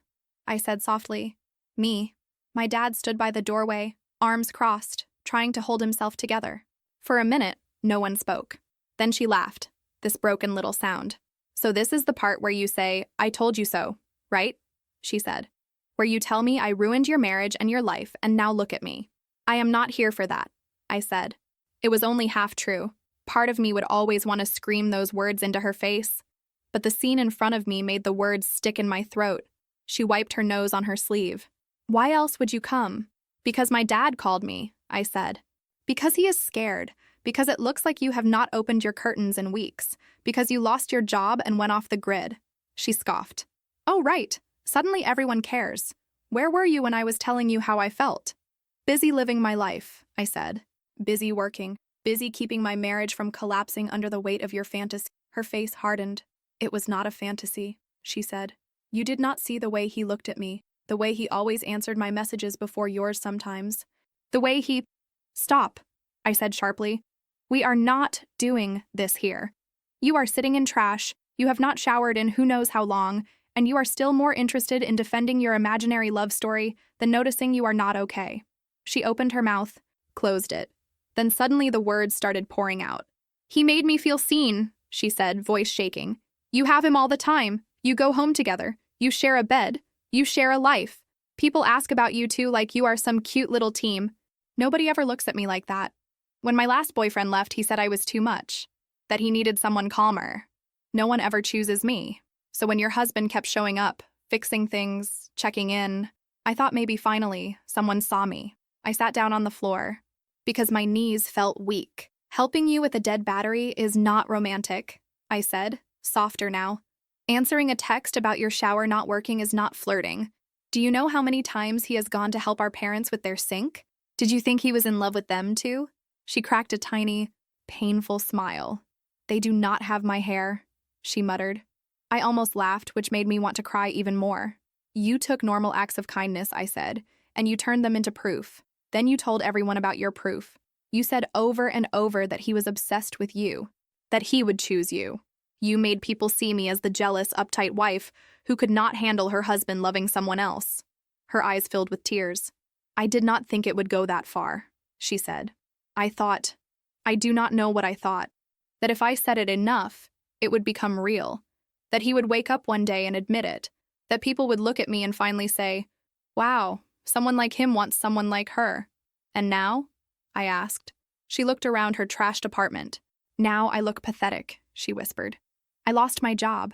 I said softly. "Me." My dad stood by the doorway, arms crossed, trying to hold himself together. For a minute, no one spoke. Then she laughed, this broken little sound. "So this is the part where you say, 'I told you so,' right?" she said. "Where you tell me I ruined your marriage and your life, and now look at me." "I am not here for that," I said. It was only half true. Part of me would always want to scream those words into her face. But the scene in front of me made the words stick in my throat. She wiped her nose on her sleeve. "Why else would you come?" "Because my dad called me," I said. "Because he is scared. Because it looks like you have not opened your curtains in weeks. Because you lost your job and went off the grid." She scoffed. "Oh, right. Suddenly everyone cares. Where were you when I was telling you how I felt?" "Busy living my life," I said. "Busy working. Busy keeping my marriage from collapsing under the weight of your fantasy." Her face hardened. "It was not a fantasy," she said. "You did not see the way he looked at me, the way he always answered my messages before yours sometimes. The way he—" "Stop," I said sharply. "We are not doing this here. You are sitting in trash, you have not showered in who knows how long, and you are still more interested in defending your imaginary love story than noticing you are not okay." She opened her mouth, closed it. Then suddenly the words started pouring out. "He made me feel seen," she said, voice shaking. "You have him all the time. You go home together. You share a bed. You share a life. People ask about you two like you are some cute little team. Nobody ever looks at me like that. When my last boyfriend left, he said I was too much, that he needed someone calmer. No one ever chooses me. So when your husband kept showing up, fixing things, checking in, I thought maybe finally someone saw me. I sat down on the floor because my knees felt weak. Helping you with a dead battery is not romantic," I said, softer now. "Answering a text about your shower not working is not flirting. Do you know how many times he has gone to help our parents with their sink? Did you think he was in love with them too?" She cracked a tiny, painful smile. "They do not have my hair," she muttered. I almost laughed, which made me want to cry even more. "You took normal acts of kindness," I said, "and you turned them into proof. Then you told everyone about your proof. You said over and over that he was obsessed with you, that he would choose you. You made people see me as the jealous, uptight wife who could not handle her husband loving someone else." Her eyes filled with tears. "I did not think it would go that far," she said. I do not know what I thought. That if I said it enough, it would become real. That he would wake up one day and admit it. That people would look at me and finally say, 'Wow, someone like him wants someone like her.' And now?" I asked. She looked around her trashed apartment. "Now I look pathetic," she whispered. "I lost my job.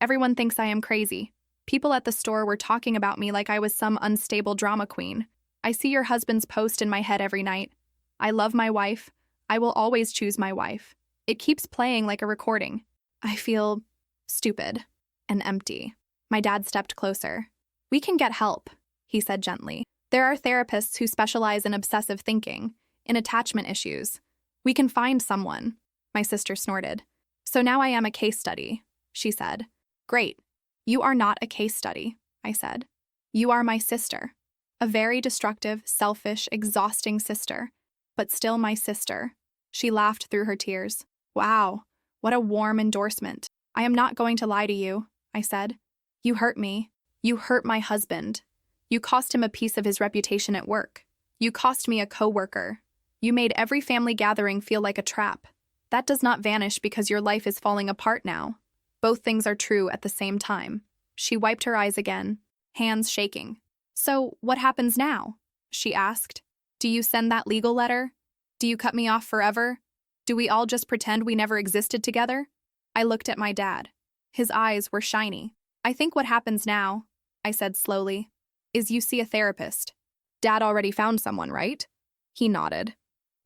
Everyone thinks I am crazy. People at the store were talking about me like I was some unstable drama queen. I see your husband's post in my head every night. I love my wife. I will always choose my wife. It keeps playing like a recording. I feel stupid and empty. My dad stepped closer. We can get help, he said gently. There are therapists who specialize in obsessive thinking, in attachment issues. We can find someone, my sister snorted. So now I am a case study, she said. Great. You are not a case study, I said. You are my sister. A very destructive, selfish, exhausting sister, but still my sister. She laughed through her tears. Wow, what a warm endorsement. I am not going to lie to you, I said. You hurt me. You hurt my husband. You cost him a piece of his reputation at work. You cost me a coworker. You made every family gathering feel like a trap. That does not vanish because your life is falling apart now. Both things are true at the same time. She wiped her eyes again, hands shaking. So, what happens now? She asked. Do you send that legal letter? Do you cut me off forever? Do we all just pretend we never existed together? I looked at my dad. His eyes were shiny. I think what happens now, I said slowly, is you see a therapist. Dad already found someone, right? He nodded.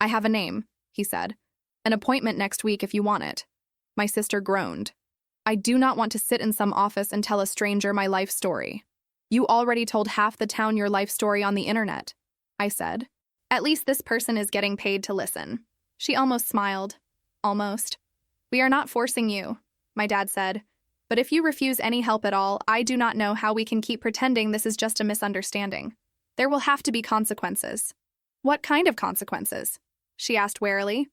I have a name, he said. An appointment next week if you want it. My sister groaned. I do not want to sit in some office and tell a stranger my life story. You already told half the town your life story on the internet, I said. At least this person is getting paid to listen. She almost smiled. Almost. We are not forcing you, my dad said. But if you refuse any help at all, I do not know how we can keep pretending this is just a misunderstanding. There will have to be consequences. What kind of consequences? She asked warily.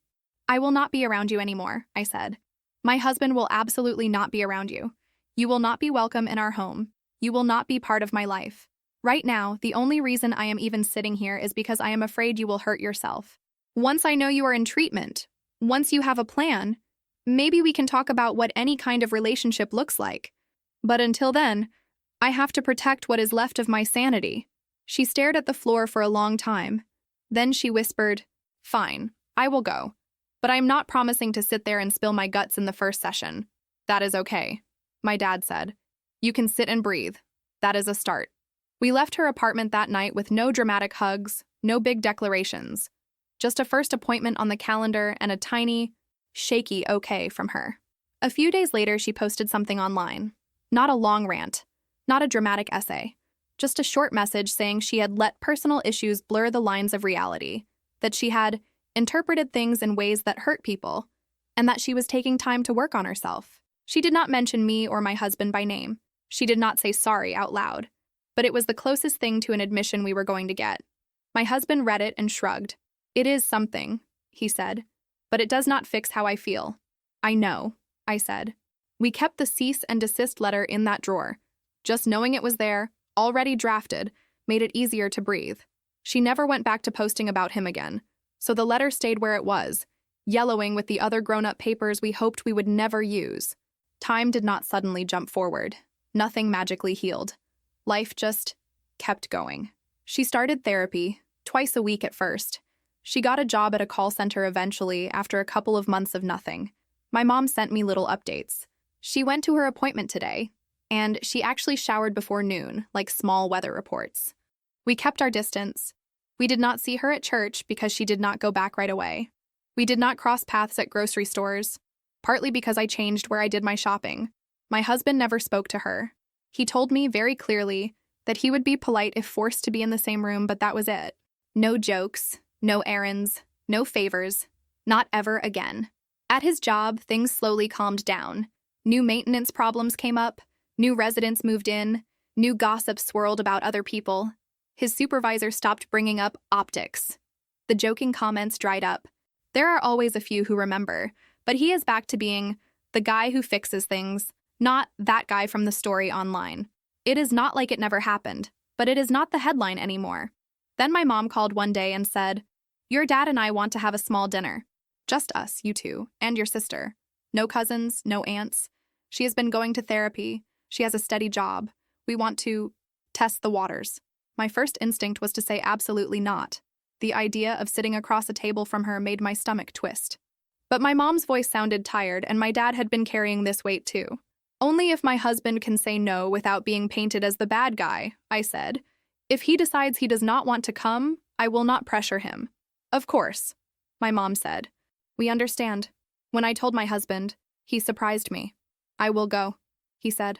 I will not be around you anymore, I said. My husband will absolutely not be around you. You will not be welcome in our home. You will not be part of my life. Right now, the only reason I am even sitting here is because I am afraid you will hurt yourself. Once I know you are in treatment, once you have a plan, maybe we can talk about what any kind of relationship looks like. But until then, I have to protect what is left of my sanity. She stared at the floor for a long time. Then she whispered, Fine, I will go. But I'm not promising to sit there and spill my guts in the first session. That is okay, my dad said. You can sit and breathe. That is a start. We left her apartment that night with no dramatic hugs, no big declarations. Just a first appointment on the calendar and a tiny, shaky okay from her. A few days later, she posted something online. Not a long rant, not a dramatic essay. Just a short message saying she had let personal issues blur the lines of reality, that she had interpreted things in ways that hurt people, and that she was taking time to work on herself. She did not mention me or my husband by name. She did not say sorry out loud, but it was the closest thing to an admission we were going to get. My husband read it and shrugged. It is something, he said, but it does not fix how I feel. I know, I said. We kept the cease and desist letter in that drawer. Just knowing it was there, already drafted, made it easier to breathe. She never went back to posting about him again. So the letter stayed where it was, yellowing with the other grown-up papers we hoped we would never use. Time did not suddenly jump forward. Nothing magically healed. Life just kept going. She started therapy, twice a week at first. She got a job at a call center eventually after a couple of months of nothing. My mom sent me little updates. She went to her appointment today, and she actually showered before noon, like small weather reports. We kept our distance. We did not see her at church because she did not go back right away. We did not cross paths at grocery stores, partly because I changed where I did my shopping. My husband never spoke to her. He told me very clearly that he would be polite if forced to be in the same room, but that was it. No jokes, no errands, no favors, not ever again. At his job, things slowly calmed down. New maintenance problems came up, new residents moved in, new gossip swirled about other people. His supervisor stopped bringing up optics. The joking comments dried up. There are always a few who remember, but he is back to being the guy who fixes things, not that guy from the story online. It is not like it never happened, but it is not the headline anymore. Then my mom called one day and said, Your dad and I want to have a small dinner. Just us, you two, and your sister. No cousins, no aunts. She has been going to therapy. She has a steady job. We want to test the waters. My first instinct was to say absolutely not. The idea of sitting across a table from her made my stomach twist. But my mom's voice sounded tired, and my dad had been carrying this weight too. Only if my husband can say no without being painted as the bad guy, I said. If he decides he does not want to come, I will not pressure him. Of course, my mom said. We understand. When I told my husband, He surprised me. I will go, he said.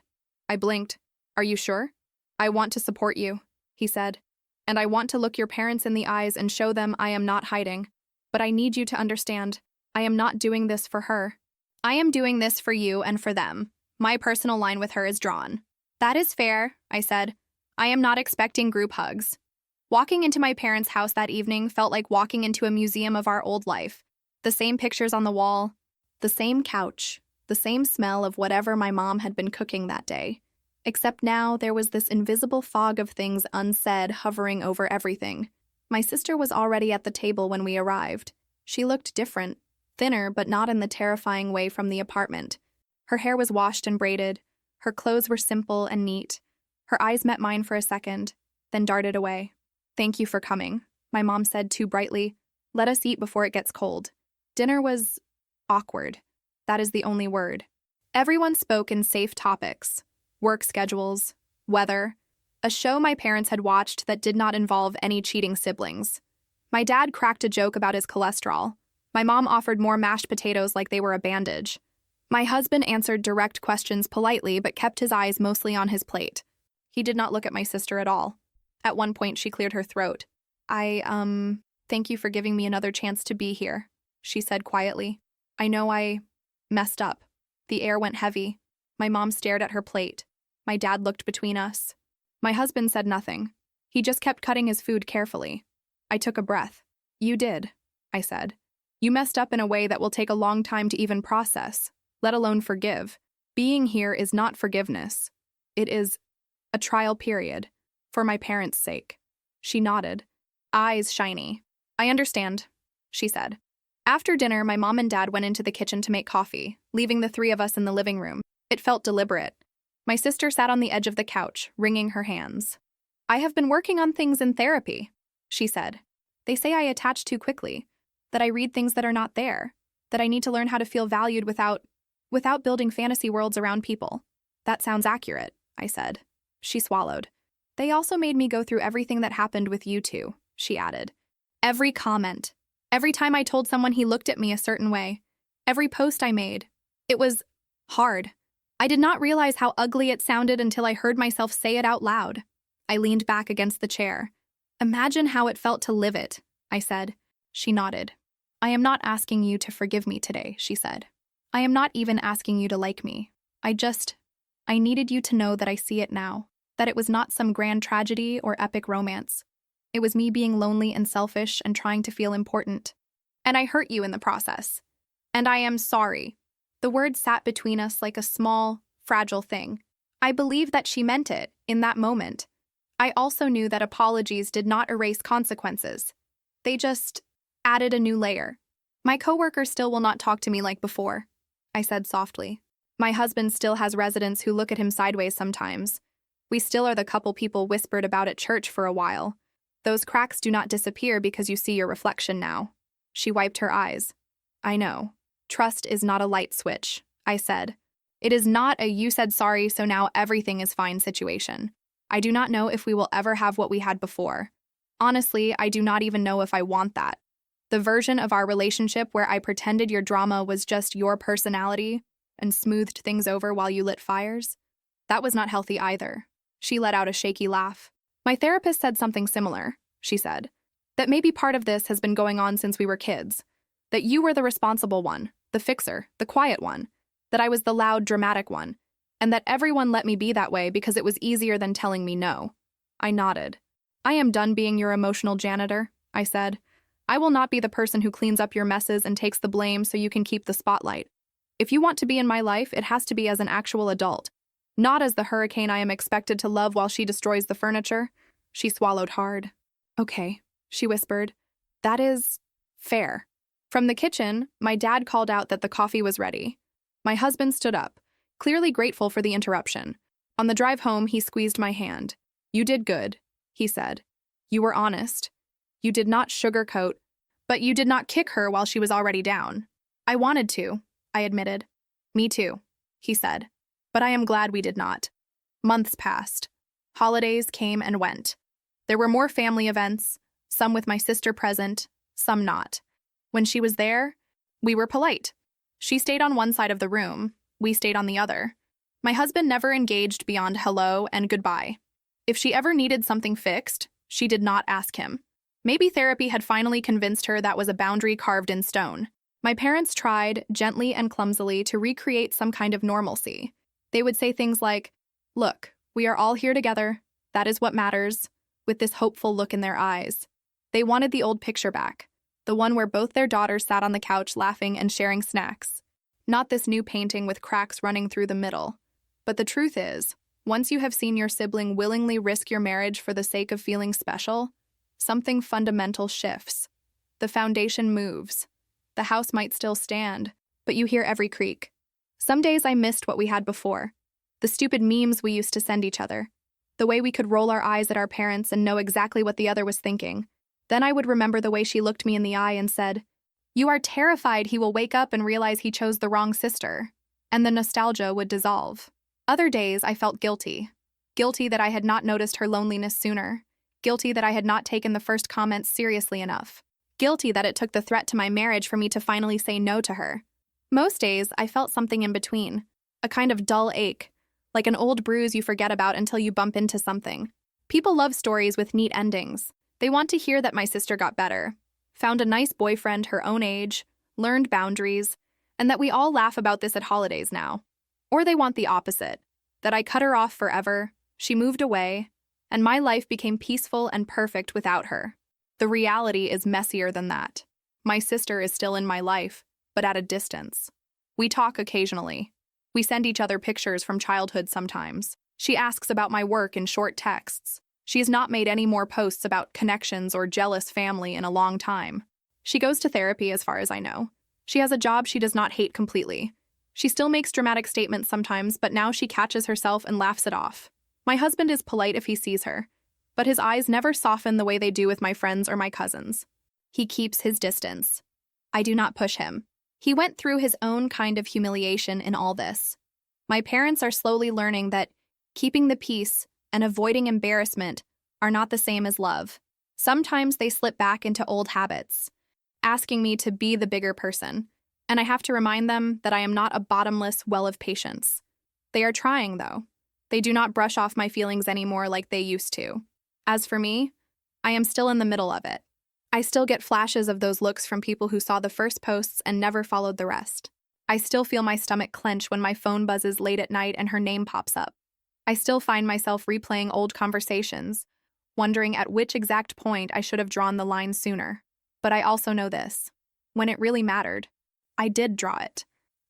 I blinked. Are you sure? I want to support you, he said. And I want to look your parents in the eyes and show them I am not hiding. But I need you to understand, I am not doing this for her. I am doing this for you and for them. My personal line with her is drawn. That is fair, I said. I am not expecting group hugs. Walking into my parents' house that evening felt like walking into a museum of our old life. The same pictures on the wall, the same couch, the same smell of whatever my mom had been cooking that day. Except now there was this invisible fog of things unsaid hovering over everything. My sister was already at the table when we arrived. She looked different, thinner but not in the terrifying way from the apartment. Her hair was washed and braided. Her clothes were simple and neat. Her eyes met mine for a second, then darted away. Thank you for coming, my mom said too brightly. Let us eat before it gets cold. Dinner was awkward. That is the only word. Everyone spoke in safe topics. Work schedules, weather, a show my parents had watched that did not involve any cheating siblings. My dad cracked a joke about his cholesterol. My mom offered more mashed potatoes like they were a bandage. My husband answered direct questions politely but kept his eyes mostly on his plate. He did not look at my sister at all. At one point, she cleared her throat. Thank you for giving me another chance to be here, she said quietly. I know I messed up. The air went heavy. My mom stared at her plate. My dad looked between us. My husband said nothing. He just kept cutting his food carefully. I took a breath. You did, I said. You messed up in a way that will take a long time to even process, let alone forgive. Being here is not forgiveness. It is a trial period, for my parents' sake. She nodded, eyes shiny. I understand, she said. After dinner, my mom and dad went into the kitchen to make coffee, leaving the three of us in the living room. It felt deliberate. My sister sat on the edge of the couch, wringing her hands. I have been working on things in therapy, she said. They say I attach too quickly, that I read things that are not there, that I need to learn how to feel valued without building fantasy worlds around people. That sounds accurate, I said. She swallowed. They also made me go through everything that happened with you two, she added. Every comment. Every time I told someone he looked at me a certain way. Every post I made. It was hard. I did not realize how ugly it sounded until I heard myself say it out loud. I leaned back against the chair. Imagine how it felt to live it, I said. She nodded. I am not asking you to forgive me today, she said. I am not even asking you to like me. I needed you to know that I see it now, that it was not some grand tragedy or epic romance. It was me being lonely and selfish and trying to feel important. And I hurt you in the process. And I am sorry. The word sat between us like a small, fragile thing. I believe that she meant it in that moment. I also knew that apologies did not erase consequences. They just added a new layer. My coworker still will not talk to me like before, I said softly. My husband still has residents who look at him sideways sometimes. We still are the couple people whispered about at church for a while. Those cracks do not disappear because you see your reflection now. She wiped her eyes. I know. Trust is not a light switch, I said. It is not a you said sorry so now everything is fine situation. I do not know if we will ever have what we had before. Honestly, I do not even know if I want that. The version of our relationship where I pretended your drama was just your personality and smoothed things over while you lit fires, that was not healthy either. She let out a shaky laugh. My therapist said something similar, she said. That maybe part of this has been going on since we were kids. That you were the responsible one, the fixer, the quiet one. That I was the loud, dramatic one. And that everyone let me be that way because it was easier than telling me no. I nodded. I am done being your emotional janitor, I said. I will not be the person who cleans up your messes and takes the blame so you can keep the spotlight. If you want to be in my life, it has to be as an actual adult. Not as the hurricane I am expected to love while she destroys the furniture. She swallowed hard. Okay, she whispered. That is fair. From the kitchen, my dad called out that the coffee was ready. My husband stood up, clearly grateful for the interruption. On the drive home, he squeezed my hand. You did good, he said. You were honest. You did not sugarcoat, but you did not kick her while she was already down. I wanted to, I admitted. Me too, he said. But I am glad we did not. Months passed. Holidays came and went. There were more family events, some with my sister present, some not. When she was there, we were polite. She stayed on one side of the room. We stayed on the other. My husband never engaged beyond hello and goodbye. If she ever needed something fixed, she did not ask him. Maybe therapy had finally convinced her that was a boundary carved in stone. My parents tried, gently and clumsily, to recreate some kind of normalcy. They would say things like, "Look, we are all here together. That is what matters," with this hopeful look in their eyes. They wanted the old picture back, the one where both their daughters sat on the couch laughing and sharing snacks. Not this new painting with cracks running through the middle. But the truth is, once you have seen your sibling willingly risk your marriage for the sake of feeling special, something fundamental shifts. The foundation moves. The house might still stand, but you hear every creak. Some days I missed what we had before. The stupid memes we used to send each other. The way we could roll our eyes at our parents and know exactly what the other was thinking. Then I would remember the way she looked me in the eye and said, "You are terrified he will wake up and realize he chose the wrong sister." And the nostalgia would dissolve. Other days I felt guilty. Guilty that I had not noticed her loneliness sooner. Guilty that I had not taken the first comments seriously enough. Guilty that it took the threat to my marriage for me to finally say no to her. Most days I felt something in between. A kind of dull ache, like an old bruise you forget about until you bump into something. People love stories with neat endings. They want to hear that my sister got better, found a nice boyfriend her own age, learned boundaries, and that we all laugh about this at holidays now. Or they want the opposite, that I cut her off forever, she moved away, and my life became peaceful and perfect without her. The reality is messier than that. My sister is still in my life, but at a distance. We talk occasionally. We send each other pictures from childhood sometimes. She asks about my work in short texts. She has not made any more posts about connections or jealous family in a long time. She goes to therapy as far as I know. She has a job she does not hate completely. She still makes dramatic statements sometimes, but now she catches herself and laughs it off. My husband is polite if he sees her, but his eyes never soften the way they do with my friends or my cousins. He keeps his distance. I do not push him. He went through his own kind of humiliation in all this. My parents are slowly learning that keeping the peace and avoiding embarrassment are not the same as love. Sometimes they slip back into old habits, asking me to be the bigger person. And I have to remind them that I am not a bottomless well of patience. They are trying, though. They do not brush off my feelings anymore like they used to. As for me, I am still in the middle of it. I still get flashes of those looks from people who saw the first posts and never followed the rest. I still feel my stomach clench when my phone buzzes late at night and her name pops up. I still find myself replaying old conversations, wondering at which exact point I should have drawn the line sooner. But I also know this. When it really mattered, I did draw it.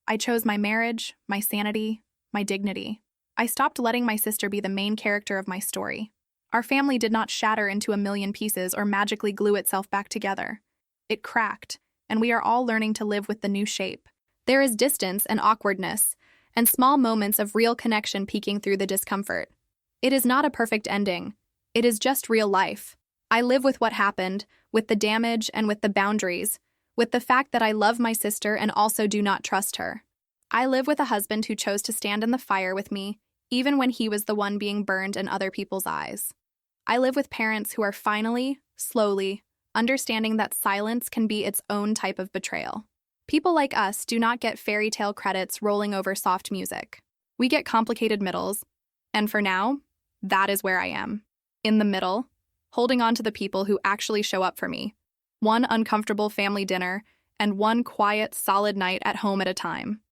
I chose my marriage, my sanity, my dignity. I stopped letting my sister be the main character of my story. Our family did not shatter into a million pieces or magically glue itself back together. It cracked, and we are all learning to live with the new shape. There is distance and awkwardness, and small moments of real connection peeking through the discomfort. It is not a perfect ending. It is just real life. I live with what happened, with the damage and with the boundaries, with the fact that I love my sister and also do not trust her. I live with a husband who chose to stand in the fire with me, even when he was the one being burned in other people's eyes. I live with parents who are finally, slowly, understanding that silence can be its own type of betrayal. People like us do not get fairy tale credits rolling over soft music. We get complicated middles, and for now, that is where I am. In the middle, holding on to the people who actually show up for me. One uncomfortable family dinner, and one quiet, solid night at home at a time.